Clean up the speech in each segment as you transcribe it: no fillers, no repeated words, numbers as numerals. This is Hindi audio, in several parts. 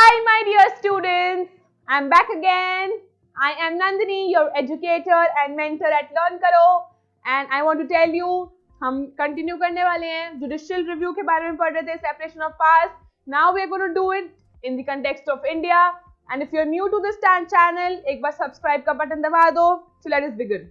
Hi, my dear students. I'm back again. I am Nandini, your educator and mentor at Learn Karo. And I want to tell you, हम कंटिन्यू करने वाले हैं जुडिशियल रिव्यू के बारे में पढ़ रहे थे, separation of powers. Now we are going to do it in the context of India. And if you are new to this channel, एक बार सब्सक्राइब का बटन दबा दो. So let us begin.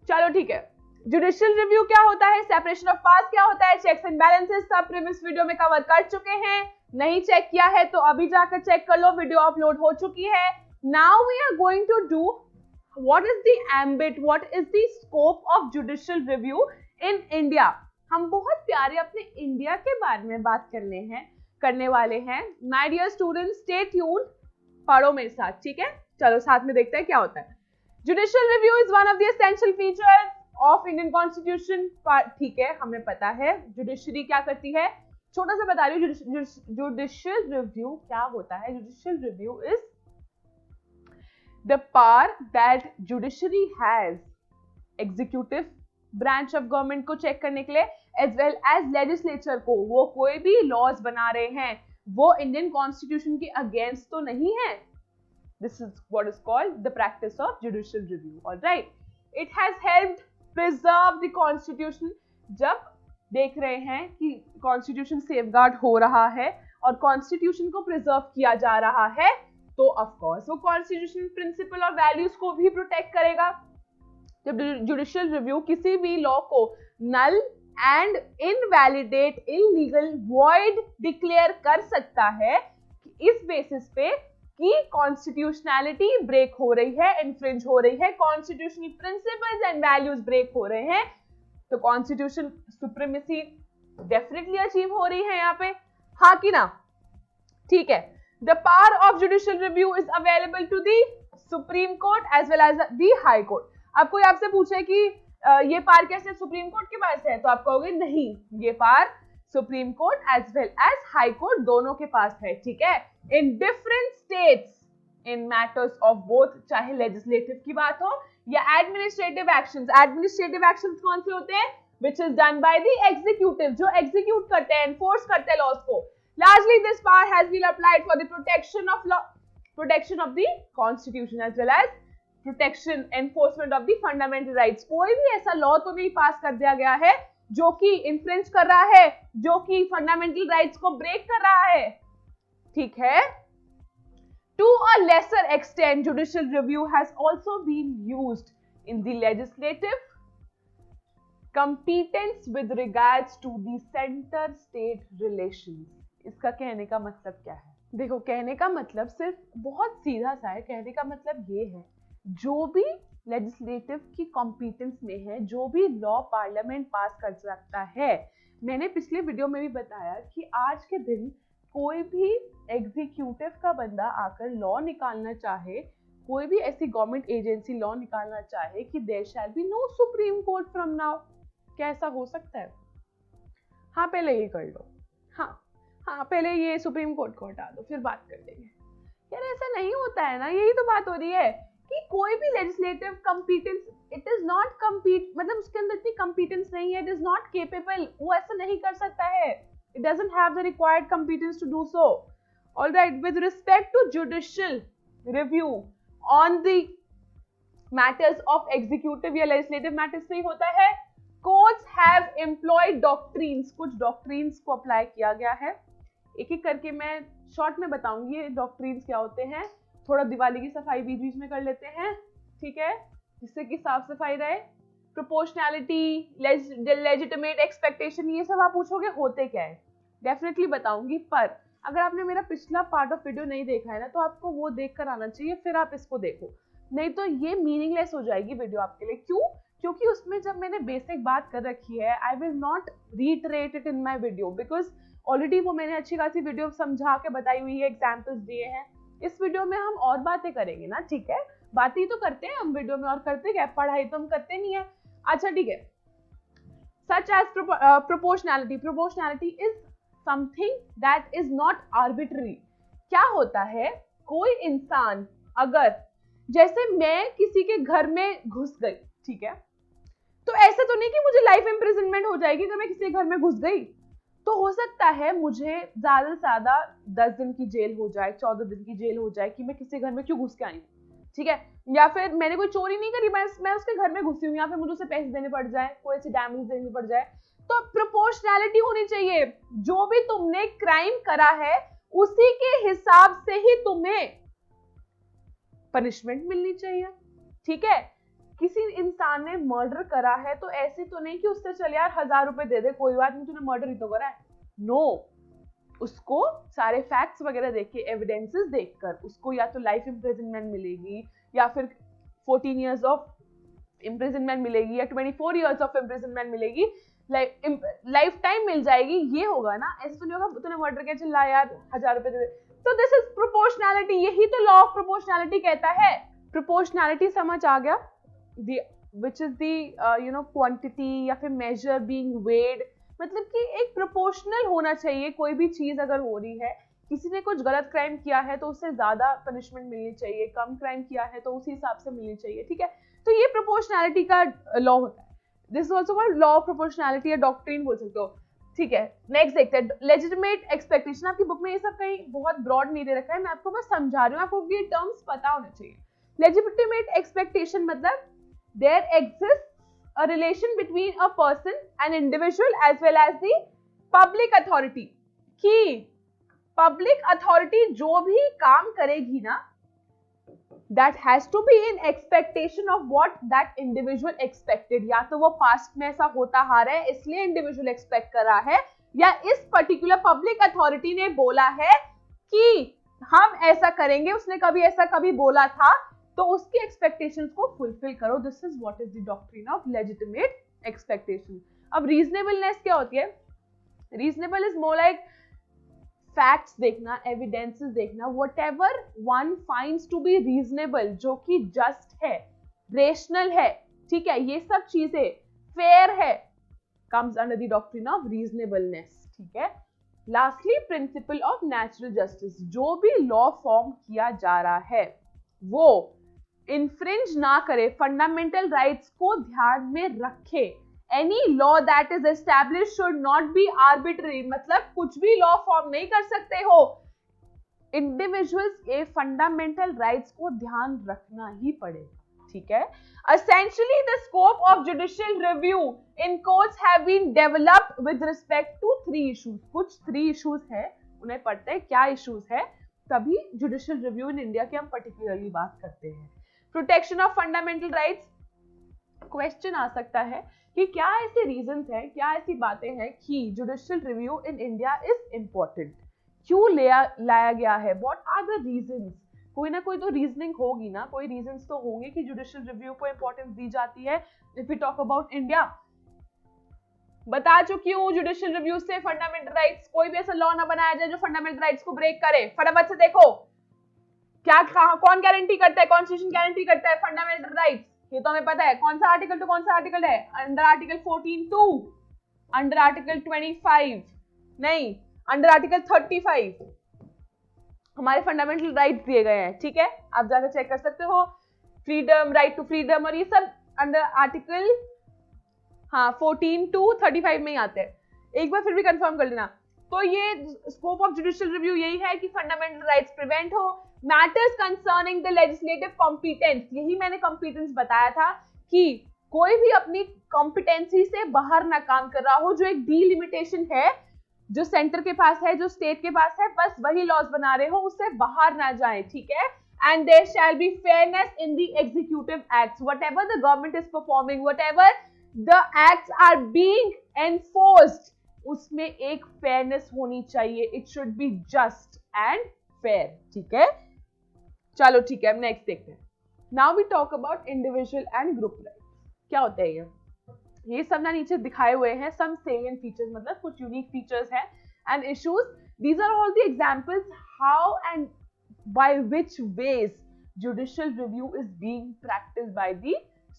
चलो ठीक है. जुडिशियल रिव्यू क्या होता है, सेपरेशन ऑफ पावर्स क्या होता है, चेक्स एंड बैलेंसेस सब प्रीवियस वीडियो में कवर कर चुके हैं. नहीं चेक किया है तो अभी जाकर चेक कर लो, वीडियो अपलोड हो चुकी है. Now we are going to do what is the ambit, what is the scope of judicial review in India. हम बहुत प्यारे अपने इंडिया के बारे में बात करने वाले हैं. My dear students, stay tuned, पढ़ो मेरे साथ, ठीक है. चलो साथ में देखते हैं क्या होता है. Judicial review is one of the essential features of Indian constitution. ठीक है, हमें पता है जुडिशरी क्या करती है. छोटा सा बता रही हूँ जुडिशियल रिव्यू क्या होता है. Judicial review is the power that judiciary has executive branch of government को चेक करने के लिए, एज वेल एज लेजिस्लेचर को. वो कोई भी लॉज बना रहे हैं, वो इंडियन कॉन्स्टिट्यूशन के अगेंस्ट तो नहीं है. This is what is called the practice of judicial review. Alright, it has helped preserve the constitution. जब देख रहे हैं कि कॉन्स्टिट्यूशन सेफगार्ड हो रहा है और कॉन्स्टिट्यूशन को प्रिजर्व किया जा रहा है, तो ऑफ कोर्स वो कॉन्स्टिट्यूशन प्रिंसिपल और वैल्यूज को भी प्रोटेक्ट करेगा. जब जुडिशियल रिव्यू किसी भी लॉ को null and invalidate, illegal, void declare कर सकता है इस बेसिस पे कि कॉन्स्टिट्यूशनैलिटी ब्रेक हो रही है, इन्फ्रिंज हो रही है, constitutional principles and values break हो रहे हैं, तो कॉन्स्टिट्यूशन सुप्रीमेसी डेफिनेटली अचीव हो रही है यहाँ पे. हाँ कि ना? ठीक है. The power of judicial review is available to the supreme court as well as the high court. अब कोई आपसे पूछे कि ये पावर कैसे सुप्रीम कोर्ट के पास है, तो आप कहोगे नहीं, ये power supreme court as well as high court दोनों के पास है. ठीक है. In different states in matters of both, चाहे लेजिस्लेटिव की बात हो या एडमिनिस्ट्रेटिव एक्शंस. एडमिनिस्ट्रेटिव एक्शंस कौन से होते हैं? Which is done by the executive, जो एग्जीक्यूट करते हैं, एनफोर्स करते हैं लॉज को. Largely this power has been applied for the protection of law, protection of the constitution as well as protection, enforcement of the fundamental rights. कोई भी ऐसा लॉ तो नहीं पास कर दिया गया है जो कि इन्फ्रिंज कर रहा है, जो कि फंडामेंटल राइट्स को ब्रेक कर रहा है. ठीक है. To a lesser extent, judicial review has also been used in the legislative competence with regards to the center-state relations. इसका कहने का मतलब क्या है? देखो, कहने का मतलब सिर्फ बहुत सीधा सा है. कहने का मतलब ये है, जो भी लेजिस्लेटिव की कॉम्पिटेंस में है, जो भी लॉ पार्लियामेंट पास कर सकता है. मैंने पिछले वीडियो में भी बताया कि आज के दिन कोई भी एग्जीक्यूटिव का बंदा आकर लॉ निकालना चाहे, कोई भी ऐसी गवर्नमेंट एजेंसी लॉ निकालना चाहे कि there shall be no supreme court from now, क्या ऐसा हो सकता है? हाँ, पहले ये कर लो. हाँ, पहले ये सुप्रीम कोर्ट को हटा दो, फिर बात कर लेंगे. यार ऐसा नहीं होता है ना. यही तो बात हो रही है कि कोई भी legislative कंपीटेंस, it is not compete, मतलब उसके अंदर इतनी कंपीटेंस नहीं है, इट इज नॉट केपेबल, वो ऐसा नहीं कर सकता है. It doesn't have the required competence to do so. All right, with respect to judicial review on the matters of executive या legislative matters में होता है, courts have employed doctrines. कुछ doctrines को apply किया गया है. एक एक करके मैं short में बताऊंगी ये doctrines क्या होते हैं. थोड़ा दिवाली की सफाई बीच बीच में कर लेते हैं, ठीक है, जिससे कि साफ सफाई रहे. प्रोपोर्शनैलिटी, लेजिटिमेट एक्सपेक्टेशन, ये सब आप पूछोगे होते क्या है, डेफिनेटली बताऊंगी. पर अगर आपने मेरा पिछला पार्ट ऑफ वीडियो नहीं देखा है ना, तो आपको वो देख कर आना चाहिए, फिर आप इसको देखो, नहीं तो ये मीनिंगलेस हो जाएगी वीडियो आपके लिए. क्यों? क्योंकि उसमें जब मैंने बेसिक बात कर रखी है, I will not reiterate it in my video, because already वो मैंने अच्छी खासी वीडियो समझा के बताई हुई है, एग्जाम्पल्स दिए हैं. इस वीडियो में हम और बातें करेंगे ना, ठीक है. बातें तो करते हैं हम वीडियो में, और करते क्या, पढ़ाई तो हम करते नहीं है. अच्छा ठीक है. Such as proportionality. Proportionality is something that is not arbitrary. क्या होता है, कोई इंसान अगर, जैसे मैं किसी के घर में घुस गई, ठीक है, तो ऐसा तो नहीं कि मुझे लाइफ इम्प्रिजनमेंट हो जाएगी अगर मैं किसी के घर में घुस गई. तो हो सकता है मुझे ज्यादा से ज्यादा 10 दिन की जेल हो जाए, 14 दिन की जेल हो जाए कि मैं किसी घर में क्यों घुस के आई हूँ, ठीक है, या फिर मैंने कोई चोरी नहीं करी, मैं उसके घर में घुसी हूँ, या फिर मुझे उसे पैसे देने पड़ जाए, कोई ऐसी डैमेज देने पड़ जाए। तो प्रोपोर्शनैलिटी होनी चाहिए, जो भी तुमने क्राइम करा है उसी के हिसाब से ही तुम्हें पनिशमेंट मिलनी चाहिए, ठीक है। किसी इंसान ने मर्डर करा है तो ऐसे तो नहीं कि उससे चल यार 1000 रुपए दे दे, कोई बात नहीं, तूने मर्डर ही तो करा है। नो, उसको सारे फैक्ट्स वगैरह देख के, एविडेंसेस देखकर उसको या तो लाइफ इम्प्रिजनमेंट मिलेगी, या फिर 14 इयर्स ऑफ इम्प्रिजनमेंट मिलेगी, या 24 इयर्स ऑफ इम्प्रिजनमेंट मिलेगी, लाइफ टाइम मिल जाएगी। ये होगा ना, ऐसे तो नहीं होगा तूने मर्डर किया, चिल्ला यार 1000 रुपए दे दे। तो दिस इज प्रोपोर्शनैलिटी, यही तो लॉ ऑफ प्रोपोर्शनैलिटी कहता है। प्रोपोर्शनैलिटी समझ आ गया, विच इज द क्वांटिटी या फिर मेजर बीइंग वेड, मतलब कि एक प्रोपोर्शनल होना चाहिए। कोई भी चीज अगर हो रही है, किसी ने कुछ गलत क्राइम किया है तो उससे ज्यादा पनिशमेंट मिलनी चाहिए, कम क्राइम किया है तो उसी हिसाब से मिलनी चाहिए, ठीक है। तो ये प्रोपोर्शनैलिटी का लॉ होता है। This is also called law of proportionality या डॉक्ट्रिन बोल सकते हो, ठीक है। नेक्स्ट देखते हैं, लेजिटिमेट एक्सपेक्टेशन। आपकी बुक में ये सब कहीं बहुत ब्रॉड नहीं दे रखा है, मैं आपको बस समझा रही हूँ, आपको ये टर्म्स पता होने चाहिए। लेजिटिमेट एक्सपेक्टेशन मतलब there exists a relation between a person, an individual as well as the public authority, कि public authority जो भी काम करेगी ना, that has to be in expectation of what that individual expected। या तो वो पास्ट में ऐसा होता आ रहा है इसलिए इंडिविजुअल एक्सपेक्ट कर रहा है, या इस पर्टिकुलर पब्लिक अथॉरिटी ने बोला है कि हम ऐसा करेंगे, उसने कभी ऐसा कभी बोला था, तो उसकी एक्सपेक्टेशंस को फुलफिल करो। This is what is the doctrine of legitimate expectation. अब रीजनेबलनेस क्या होती है? Reasonable is more like facts देखना, एविडेंसेस देखना, whatever one finds to be reasonable, जो कि जस्ट है, रेशनल है, ठीक है, ये सब चीजें फेयर है, comes under the doctrine of reasonableness, ठीक है। Lastly, principle of natural justice. जो भी लॉ फॉर्म किया जा रहा है वो इन्फ्रिंज ना करे, फंडामेंटल राइट्स को ध्यान में रखे। Any law that is establish should not be arbitrary, मतलब कुछ भी लॉ फॉर्म नहीं कर सकते हो, इंडिविजुअल्स के फंडामेंटल राइट्स को ध्यान रखना ही पड़ेगा, ठीक है। Essentially, the scope of judicial review in courts have been developed with respect to 3 issues. कुछ 3 issues है, उन्हें पढ़ते हैं क्या issues है, तभी जुडिशियल रिव्यू इन इंडिया की हम पर्टिकुलरली बात करते हैं। Protection of fundamental rights, question आ सकता है कि क्या ऐसे रीजंस हैं, क्या ऐसी बातें हैं कि judicial review in India is important, क्यों लाया गया है, व्हाट आर द रीजंस। कोई ना कोई तो रीजनिंग होगी ना, कोई रीजंस तो होंगे कि जुडिशियल रिव्यू को इंपॉर्टेंस दी जाती है। If we talk about India, बता चुकी हूँ, जुडिशियल रिव्यू से फंडामेंटल राइट्स, कोई भी ऐसा लॉ ना बनाया जाए जो फंडामेंटल राइट्स को ब्रेक करे। फटाफट से देखो क्या कौन गारंटी करता है, कॉन्स्टिट्यूशन गारंटी करता है फंडामेंटल राइट्स, ये तो हमें पता है। कौन सा आर्टिकल तो कौन सा आर्टिकल है? अंडर आर्टिकल 14(2), अंडर आर्टिकल 25, नहीं अंडर आर्टिकल 35 हमारे फंडामेंटल राइट्स दिए गए हैं, ठीक है। आप जाकर चेक कर सकते हो, फ्रीडम, राइट टू फ्रीडम, और ये सब अंडर आर्टिकल 14 to 35 में ही आते हैं। एक बार फिर भी कंफर्म कर लेना। तो ये स्कोप ऑफ जुडिशियल रिव्यू यही है कि फंडामेंटल राइट्स प्रिवेंट हो। Matters concerning the legislative competence, यही मैंने कॉम्पिटेंस बताया था कि कोई भी अपनी कॉम्पिटेंसी से बाहर ना काम कर रहा हो, जो एक डीलिमिटेशन है जो सेंटर के पास है, जो स्टेट के पास है, बस वही लॉज बना रहे हो, उससे बाहर ना जाए, ठीक है। And there shall be fairness in the executive acts. Whatever the government is performing, whatever the acts are being enforced, उसमें एक fairness होनी चाहिए. It should be just and fair. ठीक है? चलो ठीक है, अब next देखते हैं. Now we talk about individual and group rights. क्या होता है ये सब ना नीचे दिखाए हुए हैं. Some salient features, मतलब कुछ unique features हैं and issues. These are all the examples how and by which ways judicial review is being practiced by the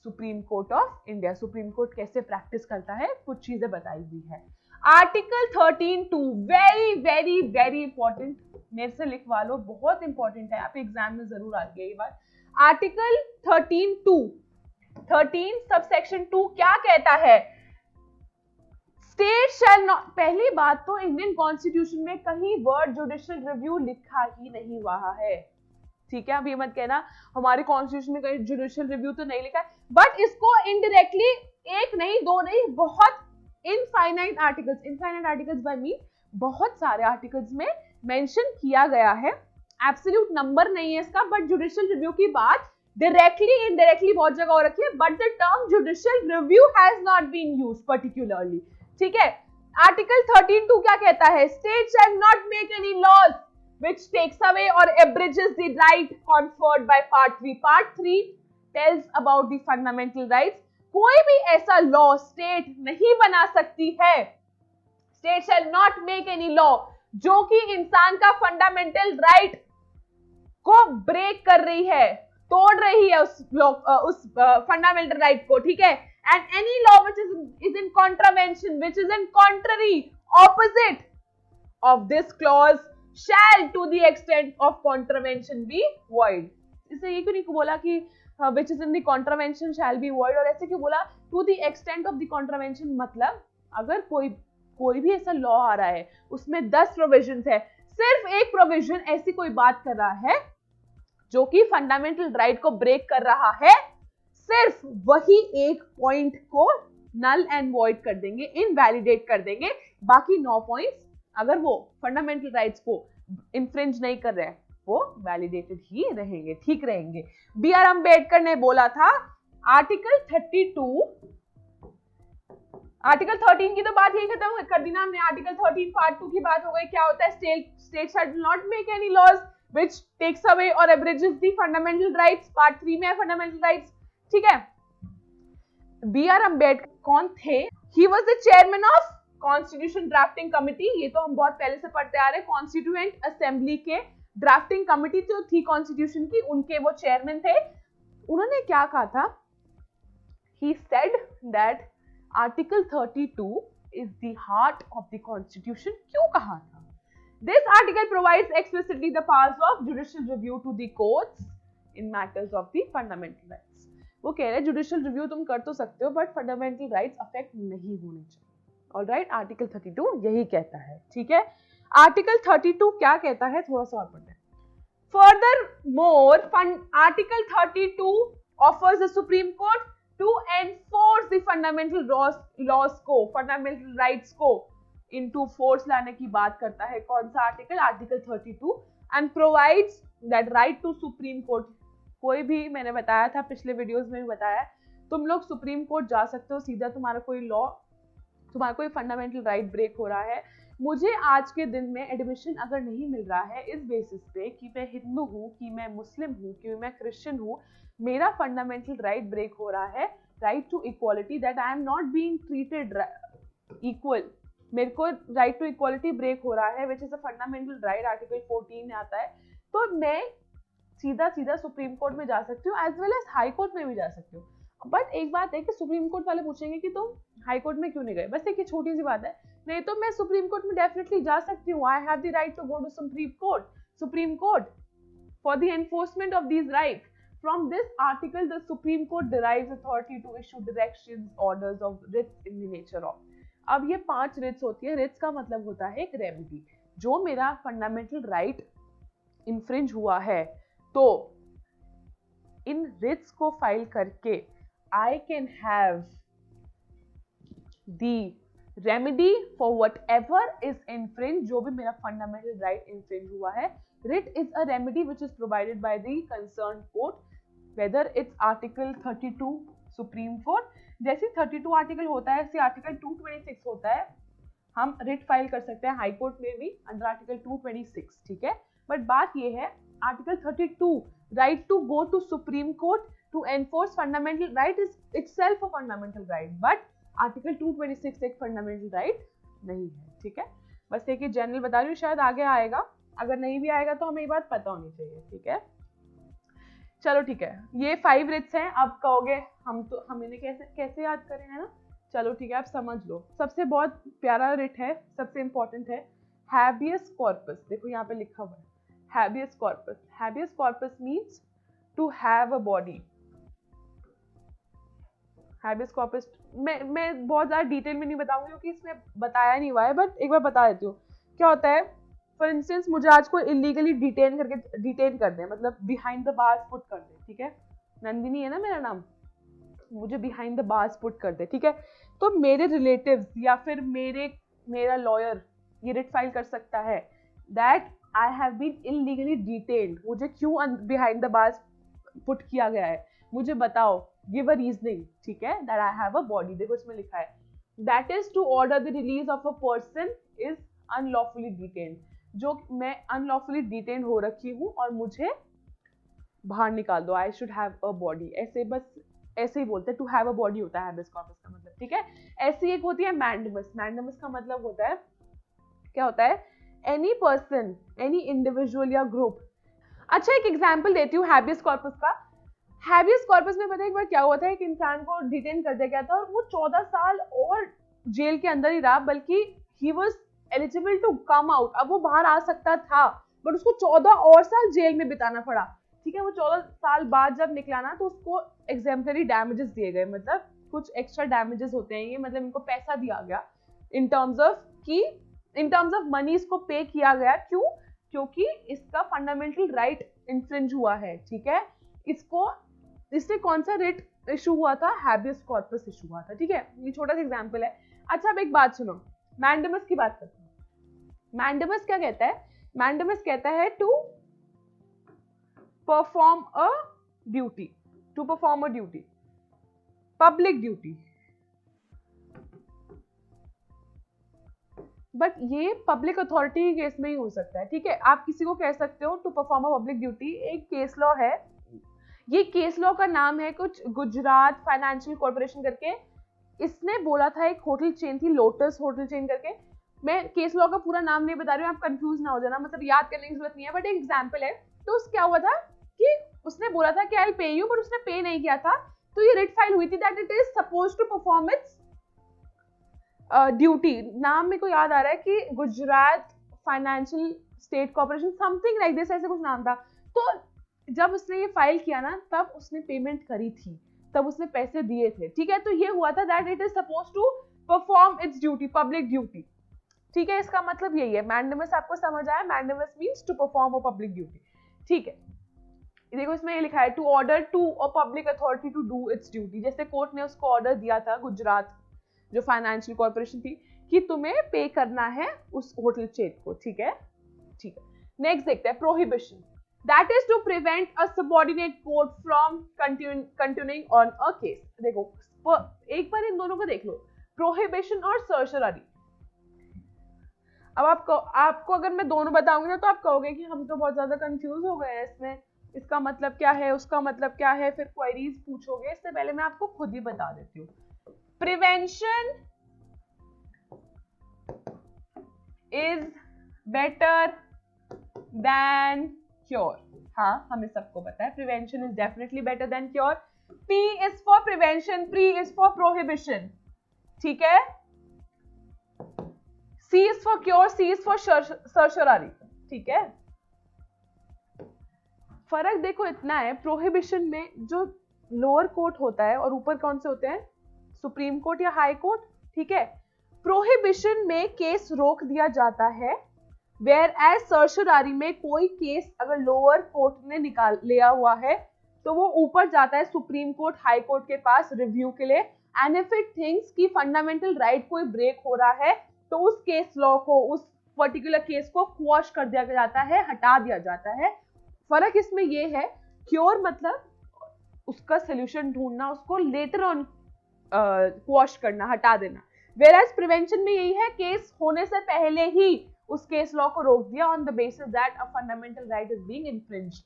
Supreme Court of India. Supreme Court कैसे practice करता है, कुछ चीजें बताई हुई है. Article 13(2) very important. मेरे से लिखवा लो, बहुत important है, आपके एग्जाम में जरूर आ गई ये बात. Article 13(2) 13 subsection 2 क्या कहता है? स्टेट शैल नॉट, पहली बात तो इंडियन कॉन्स्टिट्यूशन में कहीं वर्ड जुडिशियल रिव्यू लिखा ही नहीं हुआ है, ठीक है। अब ये मत कहना हमारे कॉन्स्टिट्यूशन में कहीं जुडिशियल रिव्यू तो नहीं लिखा है, बट इसको इनडायरेक्टली एक नहीं दो नहीं बहुत इनफाइनाइट आर्टिकल्स बाय मीन बहुत सारे आर्टिकल्स में मेंशन किया गया है। एब्सोल्यूट नंबर नहीं है इसका, बट जुडिशियल रिव्यू की बात डायरेक्टली इनडायरेक्टली बहुत जगह हो रखी है, but the term judicial review has not been used particularly, ठीक है। आर्टिकल 13(2) क्या कहता है? State shall not make any laws which takes away or abridges the right conferred by part 3. Part 3 tells about the fundamental rights. कोई भी ऐसा लॉ स्टेट नहीं बना सकती है, state shall not make any law जो कि इंसान का फंडामेंटल राइट को ब्रेक कर रही है, तोड़ रही है उस फंडामेंटल राइट को, ठीक है। And any law which is in contravention, which is in contrary, opposite of this clause shall to the extent of contravention be void. इसे ये क्यों नहीं बोला कि which is in the contravention shall be void, और ऐसे क्यों बोला to the extent of the contravention? मतलब अगर कोई भी ऐसा लॉ आ रहा है उसमें 10 प्रोविजंस है, सिर्फ एक प्रोविजन ऐसी कोई बात कर रहा है जो कि फंडामेंटल राइट को ब्रेक कर रहा है, सिर्फ वही एक पॉइंट को नल एंड वॉइड कर देंगे, इनवैलिडेट कर देंगे। बाकी 9 पॉइंट्स अगर वो फंडामेंटल राइट्स को इन्फ्रिंज नहीं कर रहे हैं वो वैलिडेटेड ही रहेंगे, ठीक रहेंगे। बी आर अम्बेडकर ने बोला था आर्टिकल 13 की तो बात यही खत्म कर दी ना हमने। आर्टिकल 13 पार्ट 2 की बात हो गई। क्या होता है? State shall not make any laws which takes away और abridges the fundamental rights. Part 3 में है फंडामेंटल राइट्स, ठीक है। बी आर अम्बेडकर कौन थे? He was the chairman of constitution drafting committee. ये तो हम बहुत पहले से पढ़ते आ रहे हैं। कॉन्स्टिट्यूएंट असेंबली के ड्राफ्टिंग कमिटी जो थी कॉन्स्टिट्यूशन की, उनके वो चेयरमैन थे। उन्होंने क्या कहा था? He said that article 32 is the heart of the constitution. क्यों कहा था? This article provides explicitly the powers of judicial review to the courts in matters of the fundamental rights. वो कह रहे हैं जुडिशियल रिव्यू तुम कर तो सकते हो बट फंडामेंटल राइट्स अफेक्ट नहीं होने चाहिए। ऑलराइट, आर्टिकल 32 यही कहता है, ठीक है। आर्टिकल 32 क्या कहता है? थोड़ा सा और पढ़ते हैं। Furthermore, article 32 offers the supreme court to enforce the fundamental laws को, फंडामेंटल राइट्स को इनटू फोर्स लाने की बात करता है। कौन सा आर्टिकल? Article 32, and provides that right to supreme court. कोई भी, मैंने बताया था पिछले वीडियोस में भी बताया, तुम लोग सुप्रीम कोर्ट जा सकते हो सीधा, तुम्हारा कोई लॉ, तुम्हारा कोई फंडामेंटल राइट ब्रेक हो रहा है। मुझे आज के दिन में एडमिशन अगर नहीं मिल रहा है इस बेसिस पे कि मैं हिंदू हूँ, कि मैं मुस्लिम हूँ, कि मैं क्रिश्चियन हूँ, मेरा फंडामेंटल राइट ब्रेक हो रहा है, right to equality, that I am not being treated equal, मेरे को राइट टू इक्वालिटी ब्रेक हो रहा है, which is a fundamental right, article 14 में आता है। तो मैं सीधा सुप्रीम कोर्ट में जा सकती हूँ, as well as high court में भी जा सकती हूँ। बट एक बात है कि सुप्रीम कोर्ट वाले पूछेंगे कि तुम हाई कोर्ट में क्यों नहीं गए। बस एक छोटी सी बात है, नहीं तो मैं सुप्रीम कोर्ट में डेफिनेटली जा सकती हूँ। I have the right to go to supreme court for the enforcement of these rights. From this article the supreme court derives authority to issue directions, orders of writs in the nature of. अब ये 5 रिट्स होती है। रिट्स का मतलब होता है एक रेमेडी। जो मेरा फंडामेंटल राइट इन्फ्रिंज हुआ है, तो इन रिट्स को फाइल करके I can have the remedy for whatever is infringed, जो भी मेरा fundamental right infringe हुआ है। Writ is a remedy which is provided by the concerned court, whether it's article 32 Supreme Court, जैसे 32 आर्टिकल होता है, ऐसे आर्टिकल 226 होता है। हम रिट फाइल कर सकते हैं हाई कोर्ट में भी अंडर आर्टिकल 226, ठीक है। बट बात ये है, article 32 right to go to supreme court to enforce fundamental right is itself a fundamental right, but article 226 एक fundamental right नहीं है, ठीक है। बस एक जनरल बता रही हूँ, शायद आगे आएगा, अगर नहीं भी आएगा तो हमें ये बात पता होनी चाहिए, ठीक है। चलो ठीक है, ये 5 रिट्स हैं। अब कहोगे हम इन्हें कैसे याद करें, है ना। चलो ठीक है, आप समझ लो। सबसे बहुत प्यारा रिट है, सबसे इंपॉर्टेंट है, हैबियस कॉर्पस। देखो यहाँ पे लिखा हुआ है habeas corpus. Habeas corpus means to have a body. Habeas corpus मैं बहुत ज्यादा डिटेल में नहीं बताऊंगी क्योंकि इसमें बताया नहीं हुआ है, बट एक बार बता देती हूँ क्या होता है। फॉर इंस्टेंस मुझे आज कोई इलीगली डिटेन कर दे, मतलब बिहाइंड द बार्स पुट कर दे, ठीक है, नंदिनी है ना मेरा नाम, मुझे बिहाइंड द बार्स पुट कर दे, ठीक है, तो मेरे रिलेटिव्स या फिर मेरा लॉयर ये रिट फाइल कर सकता है that I have been illegally detained, मुझे क्यों बिहाइंड द बार्स पुट किया गया है, मुझे बताओ, गिव अ रीजनिंग, ठीक है, that I have a body, देखो इसमें लिखा है that is to order the release of a person is unlawfully detained, जो मैं अनलॉफुली डिटेन्ड हो रखी हूँ और मुझे बाहर निकाल दो, I should have a body, ऐसे बस ऐसे ही बोलते हैं, टू हैव अ बॉडी होता है हैबियस कॉर्पस का मतलब, ठीक है। ऐसी एक होती है मैंडेमस, मैंडेमस का मतलब होता है क्या होता है, एनी पर्सन, एनी इंडिविजुअल या ग्रुप। अच्छा एक एग्जांपल देती हूँ हैबियस कॉर्पस का। हैबियस कॉर्पस में पता है एक बार क्या हुआ था, एक इंसान को डिटेन कर दिया गया था और वो 14 साल और जेल के अंदर ही रहा, बल्कि ही was eligible to come out, अब वो बाहर आ सकता था बट उसको 14 और साल जेल में बिताना पड़ा, ठीक है। वो 14 साल बाद जब निकला ना तो उसको एग्जेम्पलरी डैमेजेस दिए गए, मतलब कुछ एक्स्ट्रा डैमेजेस होते हैं ये, मतलब इनको पैसा दिया गया इन टर्म्स ऑफ मनी इसको पे किया गया, क्यों, क्योंकि इसका फंडामेंटल राइट इन्फ्रिंज हुआ है, ठीक है। इससे कौन सा रिट इशू हुआ था, हैबियस कॉर्पस इशू हुआ था, ठीक है। ये छोटा सा एग्जांपल है। अच्छा अब एक बात सुनो, मैंडेमस की बात करते हैं। मैंडेमस क्या कहता है, मैंडेमस कहता है to perform a duty, to perform a duty, public duty, but ये पब्लिक अथॉरिटी के केस में ही हो सकता है, ठीक है। आप किसी को कह सकते हो to perform a public duty, एक केस लॉ है, ये केस लॉ का नाम है कुछ गुजरात फाइनेंशियल कॉर्पोरेशन करके, इसने बोला था, एक होटल चेन थी लोटस होटल चेन करके, मैं केस लॉ का पूरा नाम नहीं बता रही हूँ, आप कंफ्यूज ना हो जाना, मतलब याद करने की जरूरत नहीं है, बट एक एग्जांपल है। तो क्या हुआ था कि उसने बोला था कि आई पे यू, बट उसने पे नहीं किया था, तो ये रिट फाइल हुई थी that it is suppose to perform its duty. नाम मेरे को याद आ रहा है कि Gujarat Financial State Corporation something like this, ऐसे कुछ नाम था। तो जब उसने ये फाइल किया ना तब उसने पेमेंट करी थी, तब उसने पैसे दिए थे, ठीक है। तो ये हुआ था that it is suppose to perform its duty, public duty, ठीक है। इसका मतलब यही है, मैंडेमस आपको समझ आया, mandamus means to perform a public duty, ठीक है। देखो इसमें ये लिखा है to order to a public authority to do its duty, जैसे कोर्ट ने उसको ऑर्डर दिया था गुजरात जो फाइनेंशियल कॉर्पोरेशन थी कि तुम्हें पे करना है उस होटल चेन को, ठीक है, ठीक है। नेक्स्ट देखते हैं prohibition, that is to prevent a subordinate court from continuing on a case. देखो एक बार इन दोनों को देख लो, प्रोहिबिशन और सर्सरी। अब आपको अगर मैं दोनों बताऊंगी ना तो आप कहोगे कि हम तो बहुत ज्यादा कंफ्यूज हो गए हैं इसमें, इसका मतलब क्या है, उसका मतलब क्या है, फिर क्वेरीज पूछोगे, इससे पहले मैं आपको खुद ही बता देती हूँ। Prevention is better than cure, हाँ हमें सबको पता है prevention is definitely better than cure. P is for prevention, P is for prohibition, ठीक है। C is for cure, C is for certiorari, ठीक है। फर्क देखो इतना है, प्रोहिबिशन में जो लोअर कोर्ट होता है और ऊपर कौन से होते हैं, सुप्रीम कोर्ट या हाई कोर्ट, ठीक है। प्रोहिबिशन में केस रोक दिया जाता है, वेयर एज सर्सरी में कोई केस अगर लोअर कोर्ट ने निकाल लिया हुआ है तो वो ऊपर जाता है सुप्रीम कोर्ट हाई कोर्ट के पास रिव्यू के लिए, एंड इफ इट थिंक्स कि फंडामेंटल राइट कोई ब्रेक हो रहा है तो उस केस लॉ को, उस पर्टिकुलर केस को क्वॉश कर दिया जाता है, हटा दिया जाता है। फर्क इसमें ये है, क्योर मतलब उसका सोल्यूशन ढूंढना, उसको लेटर ऑन क्वॉश करना, हटा देना, वेयरएज प्रिवेंशन में यही है, केस होने से पहले ही उस केस लॉ को रोक दिया on the basis that a fundamental right is being infringed.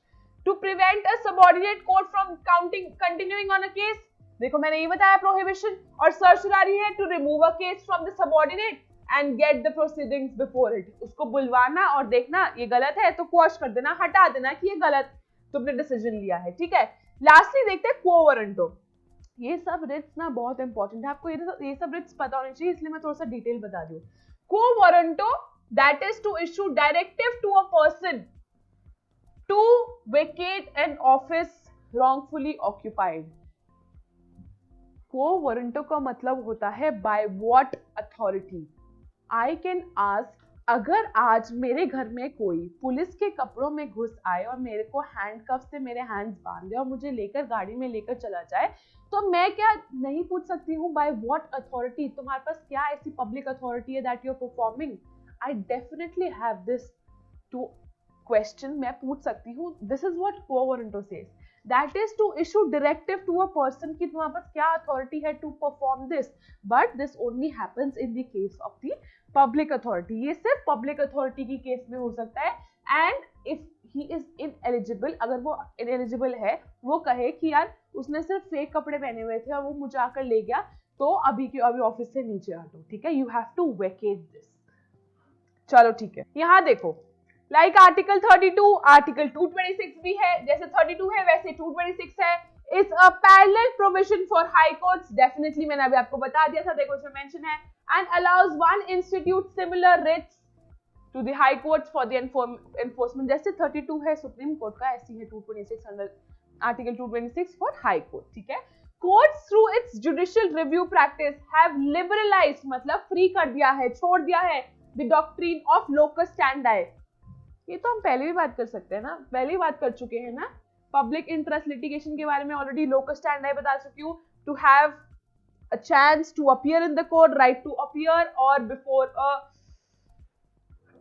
To prevent a subordinate court from continuing on a case, देखो मैंने ये बताया प्रोहिबिशन, और सर्सरी है to remove a case from the subordinate and get the proceedings before it, उसको बुलवाना और देखना ये गलत है तो क्वॉश कर देना, हटा देना कि ये गलत तुमने डिसीजन लिया है, ठीक है। लास्टली देखते हैं क्वो वारंटो। ये सब रिट्स ना बहुत इंपॉर्टेंट है, आपको ये सब रिट्स पता होनी चाहिए, इसलिए मैं थोड़ा सा डिटेल बता दूं। Quo warranto that is to issue directive to a person to vacate an office wrongfully occupied, quo warranto का मतलब होता है by what authority. I can ask, अगर आज मेरे घर में कोई पुलिस के कपड़ों में घुस आए और मेरे को हैंडकफ से मेरे हैंड्स बांध दे और मुझे लेकर गाड़ी में लेकर चला जाए, तो मैं क्या नहीं पूछ सकती हूँ बाय व्हाट अथॉरिटी? तुम्हारे पास क्या ऐसी पब्लिक अथॉरिटी है that you are performing? I definitely have this to question, मैं पूछ सकती हूँ। This is what quo warranto says, that is to issue directive to a person कि तुम्हारे पास क्या अथॉरिटी है to perform this, but this only happens in the case of the public authority. ये सिर्फ पब्लिक अथॉरिटी की केस में हो सकता है। And if he is ineligible, अगर वो इनएलिजिबल है, वो कहे कि यार उसने सिर्फ फेक कपड़े पहने हुए थे और वो मुझे आकर ले गया, तो अभी के अभी ऑफिस से नीचे हटो, ठीक है, you have to vacate this. चलो ठीक है, यहाँ देखो, लाइक आर्टिकल 32, आर्टिकल 226 भी है, जैसे 32 है वैसे 226 है। It's a parallel provision for high courts, definitely मैंने अभी आपको बता दिया था, देखो इसमें मेंशन है, and allows one institute similar writs to the high courts for the enforcement। जैसे 32 है सुप्रीम कोर्ट का, ऐसी है 226 under article 226 for high court, ठीक है। Courts through its judicial review practice have liberalised, मतलब फ्री कर दिया है, छोड़ दिया है, the doctrine of locus standi. ये तो हम पहले भी बात कर सकते हैं ना, पहले ही बात कर चुके हैं ना, पब्लिक इंटरेस्ट लिटिगेशन के बारे में ऑलरेडी लोकस स्टैंडी बता चुकी हूँ। To have a chance to appear in the court, right to appear, or before a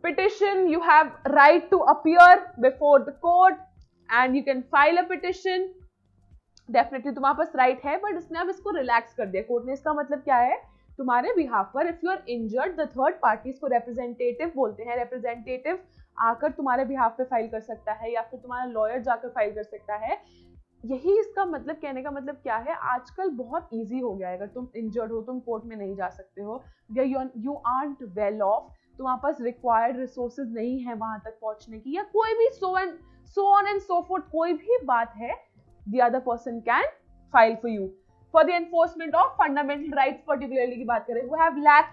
petition you have right to appear before the court and you can file a petition। Definitely तुम्हारे पास राइट है, बट इसने अब इसको रिलैक्स कर दिया कोर्ट ने। इसका मतलब क्या है, तुम्हारे बिहाफ पर if you are injured, the third parties को रिप्रेजेंटेटिव बोलते हैं, रिप्रेजेंटेटिव आकर तुम्हारे बिहाफ पे फाइल कर सकता है या फिर तुम्हारा लॉयर जाकर फाइल कर सकता है। यही इसका मतलब, कहने का मतलब क्या है, आजकल बहुत इजी हो गया है, अगर तुम इंजर्ड हो, तुम कोर्ट में नहीं जा सकते हो, या यू आर्ट वेल ऑफ, तुम्हारे पास रिक्वायर्ड रिसोर्सेज नहीं है वहां तक पहुंचने की, या कोई भी so on and so forth, कोई भी बात है, the other person can file for you for the enforcement of fundamental rights. Particularly की बात करें, who have lack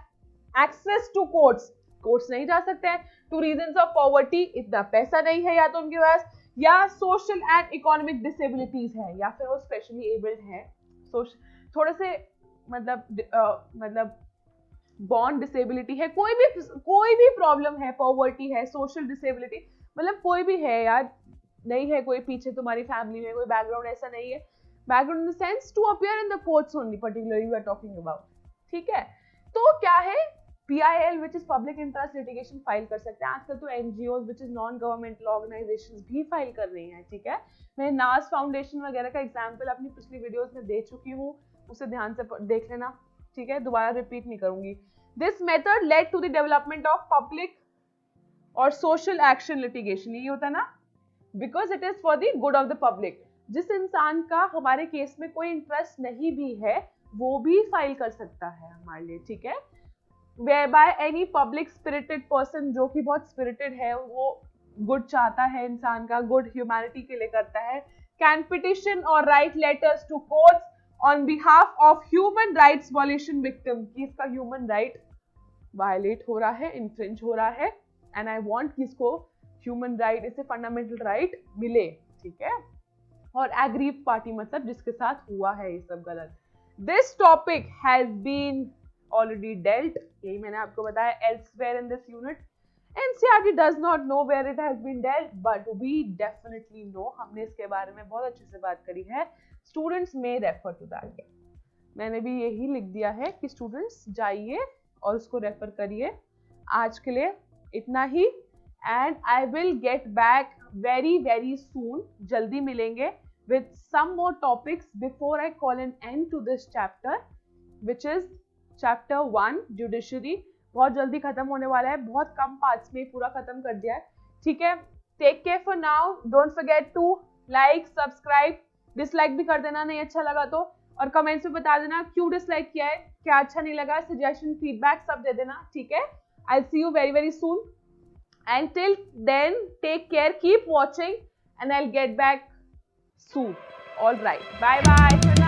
access to courts नहीं जा सकते हैं, टू रीजंस ऑफ पॉवर्टी, इतना पैसा नहीं है या तो उनके पास, या सोशल एंड इकोनॉमिक डिसेबिलिटीज है, या फिर वो स्पेशली एबल्ड है, थोड़े से मतलब बॉन्ड डिसेबिलिटी है, कोई भी प्रॉब्लम है, पॉवर्टी है, सोशल डिसेबिलिटी, मतलब कोई भी है यार, नहीं है कोई पीछे तुम्हारी फैमिली में कोई बैकग्राउंड ऐसा नहीं है, background in the sense to appear in the courts only, particularly we are talking about, ठीक है। तो क्या है, PIL which is public interest litigation file कर सकते हैं। आजकल तो NGOs which is non governmental organisations भी फाइल कर रही हैं, ठीक है। मैं नास फाउंडेशन वगैरह का एग्जांपल अपनी पिछली वीडियोस में दे चुकी हूँ, उसे ध्यान से देख लेना, ठीक है, दोबारा रिपीट नहीं करूंगी। This method led to the development of public और सोशल एक्शन लिटिगेशन, ये होता है ना, because it is for the good of the public. जिस इंसान का हमारे केस में कोई इंटरेस्ट नहीं भी है, वो भी फाइल कर सकता है हमारे लिए, ठीक है। whereby any public spirited person, जो कि बहुत spirited है, वो गुड चाहता है, इंसान का गुड ह्यूमैनिटी के लिए करता है, can petition or write letters to courts on behalf of human rights violation victim, कि इसका human right violate हो रहा है, infringe हो रहा है, and I want कि इसको human right, इसे fundamental right मिले, ठीक है। और aggrieved party मतलब जिसके साथ हुआ है ये सब गलत। This topic has been already dealt, यही मैंने आपको बताया, elsewhere in this unit। NCERT does not know where it has been dealt, but we definitely know, हमने इसके बारे में बहुत अच्छे से बात करी है। Students may refer to that। मैंने भी यही लिख दिया है कि स्टूडेंट्स जाइए और उसको रेफर करिए। आज के लिए इतना ही, and I will get back very very soon, जल्दी मिलेंगे with some more topics before I call an end to this chapter, which is chapter 1 judiciary. बहुत जल्दी खत्म होने वाला है, बहुत कम पार्ट्स में पूरा खत्म कर दिया है, ठीक है। Take care for now, don't forget to like, subscribe, dislike भी कर देना नहीं अच्छा लगा तो, और कमेंट्स में बता देना क्यों डिसलाइक किया है, क्या अच्छा नहीं लगा, सजेशन, फीडबैक सब दे देना, ठीक है। I will see you very very soon, and till then take care, keep watching, and I will get back soon. All right, bye bye.